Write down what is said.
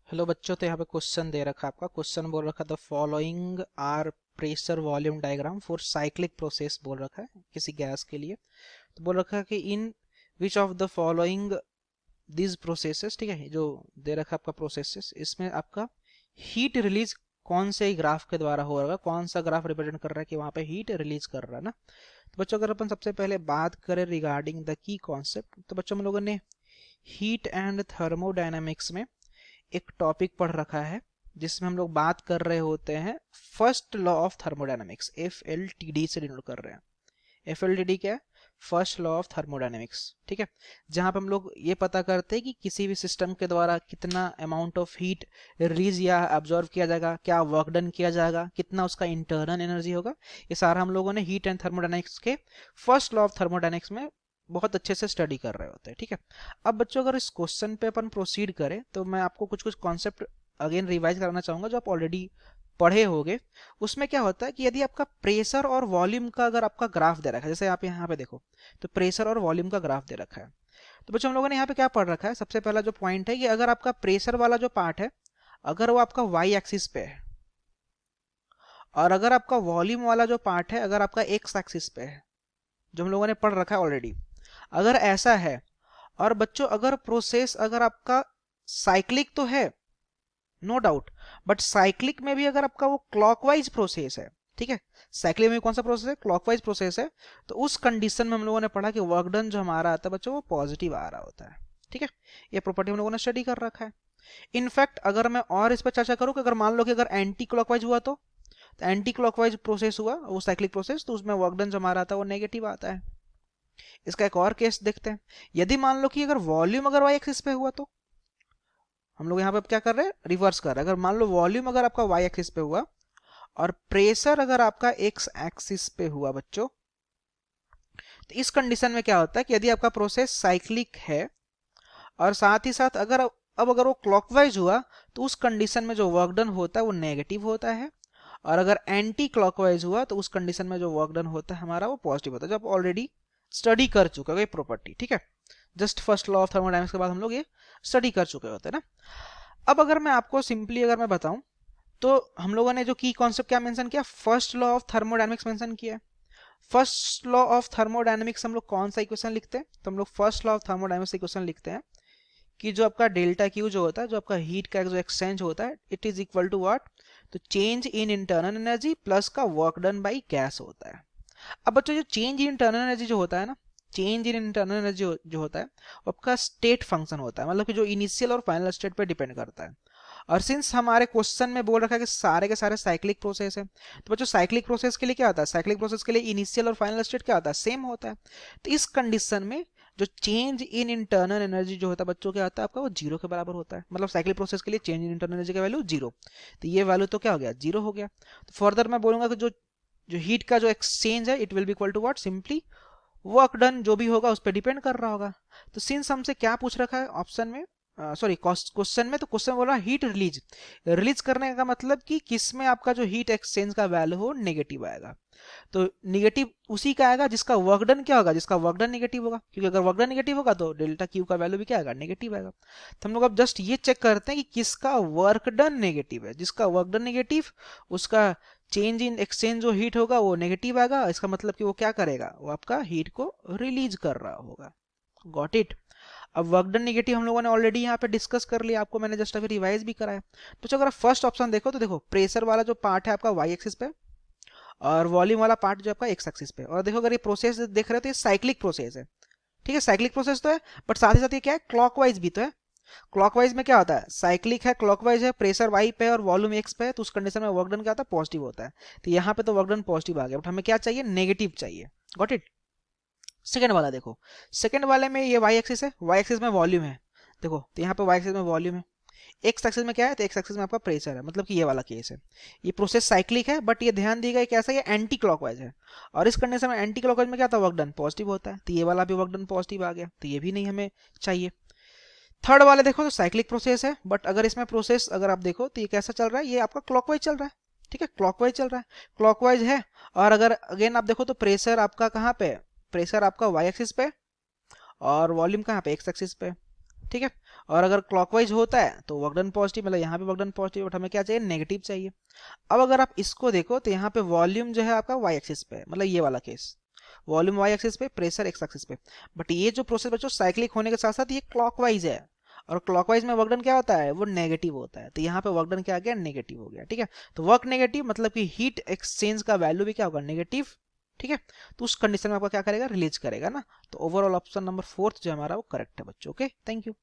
Hello बच्चों, तो यहाँ पे क्वेश्चन दे रखा है आपका। क्वेश्चन बोल रखा the following are pressure volume diagram for cyclic process बोल रखा है किसी गैस के लिए। तो बोल रखा है कि in which of the following this processes, ठीक है, जो दे रखा है आपका प्रोसेसेस, इसमें आपका हीट रिलीज कौन से ग्राफ के द्वारा हो रहा है, कौन सा ग्राफ रिप्रेजेंट कर रहा है कि वहां पे हीट रिलीज कर रहा है ना। तो बच्चों अगर अपन सबसे पहले बात करें रिगार्डिंग द की कॉन्सेप्ट, तो बच्चों हम लोगों ने हीट एंड थर्मोडायनामिक्स में एक टॉपिक पढ़ रखा है जिसमें हम लोग बात कर रहे होते हैं first law of thermodynamics, FLTD से डिनोट कर रहे हैं। FLTD क्या है? फर्स्ट लॉ ऑफ थर्मोडायनेमिक्स, ठीक है। जहां पे हम लोग ये पता करते हैं कि किसी भी सिस्टम के द्वारा कितना अमाउंट ऑफ हीट रिलीज या अब्जॉर्व किया जाएगा, क्या वर्क डन किया जाएगा, कितना उसका इंटरनल एनर्जी होगा। ये सारा हम लोगों ने हीट एंड थर्मोडायनेमिक्स के फर्स्ट लॉ ऑफ थर्मोडायनेमिक्स में बहुत अच्छे से स्टडी कर रहे होते हैं, ठीक है। अब बच्चों अगर इस क्वेश्चन पे अपन प्रोसीड करें तो मैं आपको कुछ कुछ कॉन्सेप्ट अगेन रिवाइज कराना चाहूंगा जो आप ऑलरेडी पढ़े होंगे। उसमें क्या होता है कि यदि आपका प्रेशर और वॉल्यूम का अगर आपका ग्राफ दे रखा है, जैसे आप यहाँ पे देखो तो प्रेशर और वॉल्यूम का ग्राफ दे रखा है। तो बच्चों हम लोगों ने यहाँ पे क्या पढ़ रखा है, सबसे पहला जो पॉइंट है कि अगर आपका प्रेशर वाला जो पार्ट है अगर वो आपका वाई एक्सिस पे है, और अगर आपका वॉल्यूम वाला जो पार्ट है अगर आपका एक्स एक्सिस पे है, जो हम लोगों ने पढ़ रखा है ऑलरेडी, अगर ऐसा है, और बच्चों अगर प्रोसेस अगर आपका साइक्लिक तो है, नो डाउट, बट साइक्लिक में भी अगर आपका वो क्लॉकवाइज प्रोसेस है, ठीक है, साइक्लिक में कौन सा प्रोसेस है? क्लॉकवाइज प्रोसेस है। तो उस कंडीशन में हम लोगों ने पढ़ा कि वर्क डन जो हमारा आता है बच्चों वो पॉजिटिव आ रहा होता है, ठीक है। ये प्रॉपर्टी हम लोगों ने स्टडी कर रखा है। इनफैक्ट अगर मैं और इस पर चर्चा करूं कि अगर मान लो कि अगर एंटी क्लॉकवाइज हुआ तो एंटी क्लॉकवाइज प्रोसेस हुआ वो साइक्लिक प्रोसेस, तो उसमें वर्क डन जो हमारा आता है वो नेगेटिव आता है। इसका एक और केस देखते हैं। यदि मान लो कि अगर वॉल्यूम अगर वाई एक्सिस पे हुआ तो हम लोग यहाँ पे क्या कर रहे हैं? रिवर्स कर रहे हैं। अगर मान लो वॉल्यूम अगर आपका वाई एक्सिस पे हुआ और प्रेशर अगर आपका एक्स एक्सिस पे हुआ बच्चों, तो इस कंडीशन में क्या होता है कि यदि आपका प्रोसेस साइक्लिक है और साथ ही साथ अगर अब अगर वो क्लॉकवाइज हुआ तो उस कंडीशन में जो वर्क डन होता है वो नेगेटिव होता है, और अगर एंटी क्लॉकवाइज हुआ तो उस कंडीशन में जो वर्क डन होता है हमारा वो पॉजिटिव होता है, जो आप ऑलरेडी स्टडी कर चुके हो ये प्रॉपर्टी, ठीक है। Just first law of thermodynamics के बाद हम लोग ये स्टडी कर चुके होते हैं ना। अब अगर मैं आपको सिंपली अगर मैं बताऊं तो हम लोगों ने जो की कॉन्सेप्ट क्या मेंशन किया? First law of thermodynamics mention किया। फर्स्ट लॉ ऑफ थर्मोडायनामिक्स हम लोग कौन सा इक्वेशन लिखते हैं? तो हम लोग first law of thermodynamics equation लिखते हैं कि जो आपका डेल्टा क्यू जो होता है, जो आपका हीट का जो एक्सचेंज होता है, it is equal to what? तो change in internal energy plus का वर्क डन बाई गैस होता है। अब बच्चों जो चेंज इन इंटरनल एनर्जी जो होता है ना, चेंज इन इंटरनल एनर्जी जो होता है वो आपका स्टेट फंक्शन होता है, मतलब कि जो इनिशियल और फाइनल स्टेट पे डिपेंड करता है। और सिंस हमारे के बोल रखा है कि सारे के सारे साइक्लिक प्रोसेस है, तो बच्चों साइक्लिक प्रोसेस के लिए क्या होता है? साइक्लिक प्रोसेस के लिए इनिशियल और फाइनल स्टेट क्या होता है? सेम होता है। तो इस कंडीशन में जो चेंज इन इंटरनल एनर्जी जो होता है बच्चों क्या होता है आपका? वो जीरो के बराबर होता है। मतलब साइक्लिक प्रोसेस के लिए चेंज इन इंटरनल एनर्जी का वैल्यू जीरो, तो ये वैल्यू तो क्या हो गया? जीरो हो गया। तो फर्दर मैं बोलूंगा कि जो जो हीट का जो एक्सचेंज है it will be equal to what? Simply work done जो भी होगा उस पर डिपेंड कर रहा होगा। तो सिंस हमसे क्या पूछ रखा है ऑप्शन में, सॉरी क्वेश्चन में, तो क्वेश्चन बोल रहा है हीट रिलीज। रिलीज करने का मतलब कि किसमें आपका जो हीट एक्सचेंज का वैल्यू हो नेगेटिव आएगा। तो निगेटिव उसी का आएगा जिसका वर्क डन क्या होगा? जिसका वर्क डन नेगेटिव होगा, क्योंकि अगर वर्क डन नेगेटिव होगा तो डेल्टा क्यू का वैल्यू भी क्या आएगा? नेगेटिव आएगा। तो हम लोग अब जस्ट ये चेक करते हैं कि किसका वर्क डन नेगेटिव है। जिसका वर्क डन नेगेटिव उसका चेंज इन एक्सचेंज जो हीट होगा वो नेगेटिव आएगा। इसका मतलब कि वो क्या करेगा? वो आपका हीट को रिलीज कर रहा होगा। Got it? अब वर्क डन नेगेटिव हम लोगों ने ऑलरेडी यहाँ पे डिस्कस कर लिया, आपको मैंने जस्ट अभी रिवाइज भी कराया। तो अगर फर्स्ट ऑप्शन देखो तो देखो प्रेशर वाला जो पार्ट है आपका वाई एक्सिस पे, और वॉल्यूम वाला पार्ट जो आपका एक्स एक्सिस पे। और देखो अगर ये प्रोसेस देख रहे हो तो ये साइक्लिक प्रोसेस है, ठीक है, साइक्लिक प्रोसेस तो है, बट साथ ही साथ ये क्या है? क्लॉकवाइज भी तो है। क्लॉकवाइज में क्या होता है? साइक्लिक है, क्लॉकवाइज है, प्रेशर वाई पे और वॉल्यूम एक्स पे है, तो उस कंडीशन में वर्क डन क्या होता है? पॉजिटिव होता है। तो यहाँ पे तो वर्क डन पॉजिटिव आ गया, बट हमें क्या चाहिए? नेगेटिव चाहिए। Got it? सेकंड वाला देखो, सेकंड वाले में ये वाई एक्सिस है, वाई एक्सिस में वॉल्यूम है, देखो तो यहाँ पे वाई एक्सिस में वॉल्यूम है। एक्स एक्सिस में क्या है? तो एक्स एक्सिस में आपका प्रेशर है, मतलब कि ये वाला केस है। ये प्रोसेस साइक्लिक है, बट ये ध्यान दिएगा कैसा? ये एंटी क्लॉकवाइज है, और इस कंडीशन में एंटी क्लॉकवाइज में क्या था? वर्क डन पॉजिटिव होता है। तो ये वाला भी वर्क डन पॉजिटिव आ गया, तो ये भी नहीं हमें चाहिए। थर्ड वाले देखो तो साइक्लिक प्रोसेस है, बट अगर इसमें प्रोसेस अगर आप देखो तो ये कैसा चल रहा है? ये आपका क्लॉकवाइज चल रहा है, ठीक है, क्लॉकवाइज चल रहा है, क्लॉकवाइज है। और अगर अगेन आप देखो तो प्रेशर आपका कहाँ पे? प्रेशर आपका वाई एक्सिस पे, और वॉल्यूम कहाँ पे? एक्स एक्सिस पे। ठीक है। और अगर क्लॉकवाइज होता है तो वर्क डन पॉजिटिव, मतलब यहाँ पे वर्क डन पॉजिटिव, बट हमें क्या चाहिए, नेगेटिव चाहिए। अब अगर आप इसको देखो तो यहाँ पे वॉल्यूम जो है आपका वाई एक्सिस पे है, मतलब ये वाला केस, वॉल्यूम वाई एक्सिस पे, प्रेशर एक्स एक्सिस पे। बट ये जो प्रोसेस बच्चों साइक्लिक होने के साथ साथ ये क्लॉकवाइज है, और क्लॉकवाइज में वर्क डन क्या होता है, वो नेगेटिव होता है। तो यहाँ पे वर्क डन क्या आ गया, नेगेटिव हो गया। ठीक है, तो वर्क नेगेटिव मतलब कि हीट एक्सचेंज का वैल्यू भी क्या होगा, नेगेटिव। ठीक है, तो उस कंडीशन में आपका क्या करेगा, रिलीज करेगा ना। तो ओवरऑल ऑप्शन नंबर 4 जो हमारा वो करेक्ट है बच्चों। Okay, thank you.